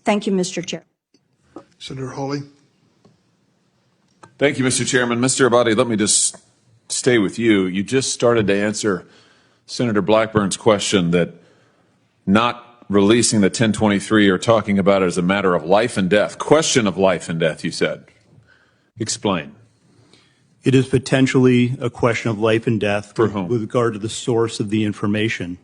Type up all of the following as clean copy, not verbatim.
Thank you, Mr. Chair. Senator Hawley. Thank you, Mr. Chairman. Mr. Abadi, let me just stay with you. You just started to answer Senator Blackburn's question that not releasing the 1023 or talking about it as a matter of life and death. Question of life and death, you said. Explain. It is potentially a question of life and death for whom? With regard to the source of the information.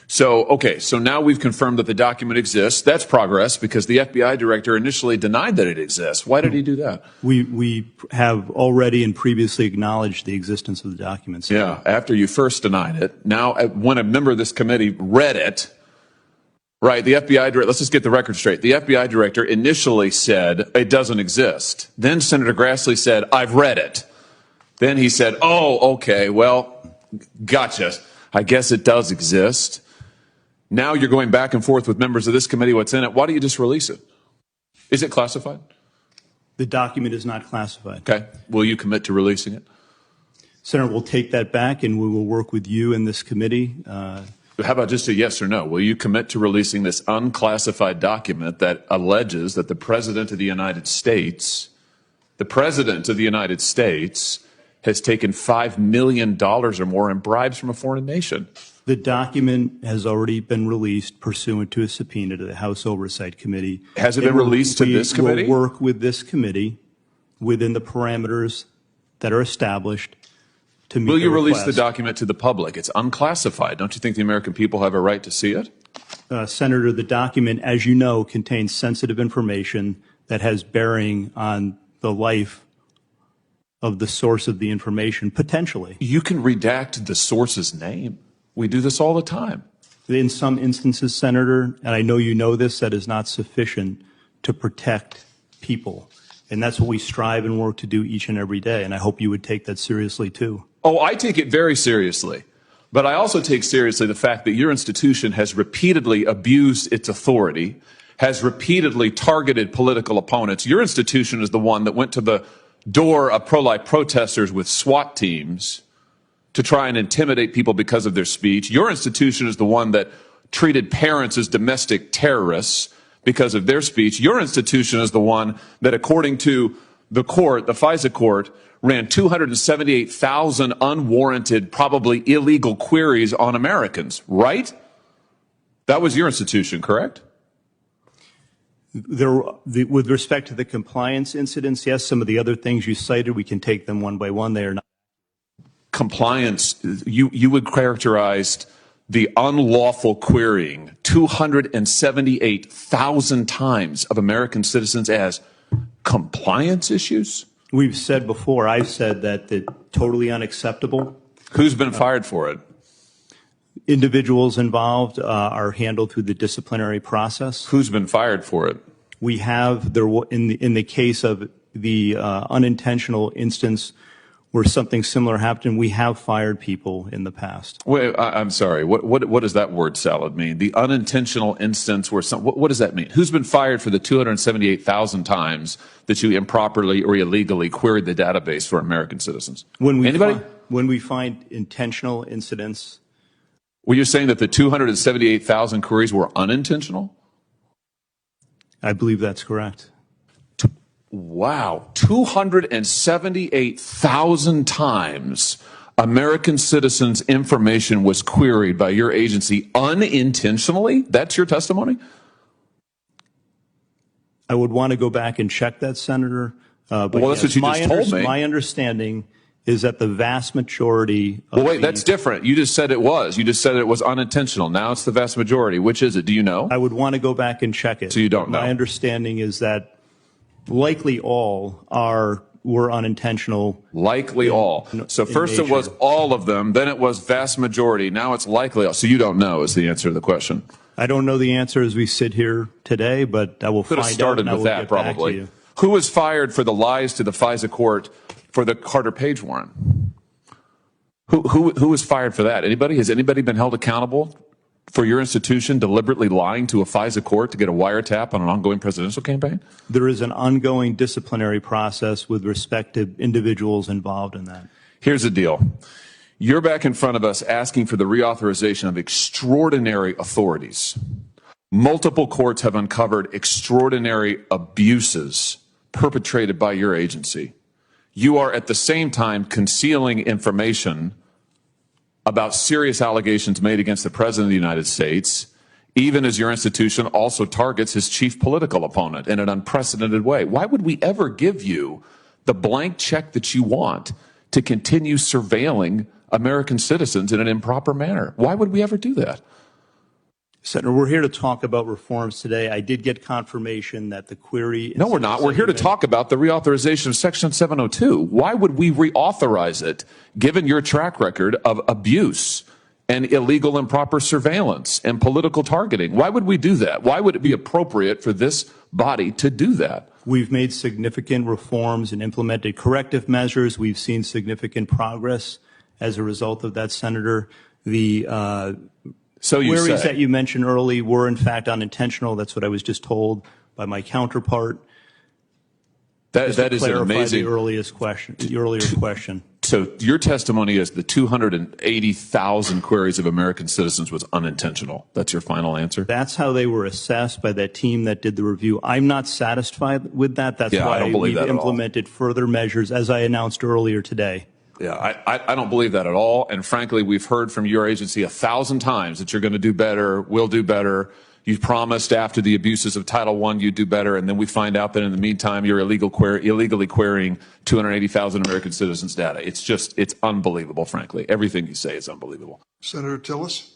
So, okay, so now we've confirmed that the document exists. That's progress because the FBI director initially denied that it exists. Why did he do that? We have already and previously acknowledged the existence of the documents. Yeah, after you first denied it. Now, when a member of this committee read it, right, the FBI director, let's just get the record straight. The FBI director initially said it doesn't exist. Then Senator Grassley said, I've read it. Then he said, oh, okay, well, gotcha. I guess it does exist. Now you're going back and forth with members of this committee what's in it. Why don't you just release it? Is it classified? The document is not classified. Okay. Will you commit to releasing it? Senator, we'll take that back and we will work with you in this committee. How about just a yes or no? Will you commit to releasing this unclassified document that alleges that the President of the United States, has taken $5 million or more in bribes from a foreign nation? The document has already been released pursuant to a subpoena to the House Oversight Committee. Has it been released to this committee? We will work with this committee within the parameters that are established to meet the request. Will you release the document to the public? It's unclassified. Don't you think the American people have a right to see it? Senator, the document, as you know, contains sensitive information that has bearing on the life of the source of the information, potentially. You can redact the source's name. We do this all the time. In some instances, Senator, and I know you know this, that is not sufficient to protect people. And that's what we strive and work to do each and every day. And I hope you would take that seriously, too. Oh, I take it very seriously. But I also take seriously the fact that your institution has repeatedly abused its authority, has repeatedly targeted political opponents. Your institution is the one that went to the door of pro-life protesters with SWAT teams to try and intimidate people because of their speech. Your institution is the one that treated parents as domestic terrorists because of their speech. Your institution is the one that, according to the court, the FISA court, ran 278,000 unwarranted, probably illegal queries on Americans, right? That was your institution, correct? With respect to the compliance incidents, yes, some of the other things you cited, we can take them one by one. They are not. Compliance, you would characterize the unlawful querying 278,000 times of American citizens as compliance issues? We've said before, I've said that it's totally unacceptable. Who's been fired for it? Individuals involved are handled through the disciplinary process. Who's been fired for it? We have, in the case of the unintentional instance where something similar happened, we have fired people in the past. Wait, I'm sorry. What does that word salad mean? The unintentional instance where what does that mean? Who's been fired for the 278,000 times that you improperly or illegally queried the database for American citizens? Anybody? When we find intentional incidents. Were you saying that the 278,000 queries were unintentional? I believe that's correct. Wow. 278,000 times American citizens' information was queried by your agency unintentionally? That's your testimony? I would want to go back and check that, Senator. But well, that's what you just told me. My understanding is that the vast majority of that's different. You just said it was. You just said it was unintentional. Now it's the vast majority. Which is it? Do you know? I would want to go back and check it. So you don't know? My understanding is that likely all were unintentional. Likely all. So first it was all of them, then it was vast majority. Now it's likely all. So you don't know is the answer to the question. I don't know the answer as we sit here today, but I will find out. Could have started with that probably. Who was fired for the lies to the FISA court for the Carter Page warrant? Who was fired for that? Anybody? Has anybody been held accountable for your institution deliberately lying to a FISA court to get a wiretap on an ongoing presidential campaign? There is an ongoing disciplinary process with respect to individuals involved in that. Here's the deal. You're back in front of us asking for the reauthorization of extraordinary authorities. Multiple courts have uncovered extraordinary abuses perpetrated by your agency. You are at the same time concealing information about serious allegations made against the President of the United States, even as your institution also targets his chief political opponent in an unprecedented way. Why would we ever give you the blank check that you want to continue surveilling American citizens in an improper manner? Why would we ever do that? Senator, we're here to talk about reforms today. I did get confirmation that the query... No, we're not. We're here to talk about the reauthorization of Section 702. Why would we reauthorize it, given your track record of abuse and illegal improper surveillance and political targeting? Why would we do that? Why would it be appropriate for this body to do that? We've made significant reforms and implemented corrective measures. We've seen significant progress as a result of that, Senator. The queries that you mentioned early were, in fact, unintentional. That's what I was just told by my counterpart. That is an amazing... The earlier question. So your testimony is the 280,000 queries of American citizens was unintentional. That's your final answer? That's how they were assessed by that team that did the review. I'm not satisfied with that. That's why we've implemented further measures, as I announced earlier today. Yeah, I don't believe that at all. And frankly, we've heard from your agency 1,000 times that you're going to do better, will do better. You've promised after the abuses of Title I you'd do better, and then we find out that in the meantime you're illegally querying 280,000 American citizens' data. It's unbelievable, frankly. Everything you say is unbelievable. Senator Tillis.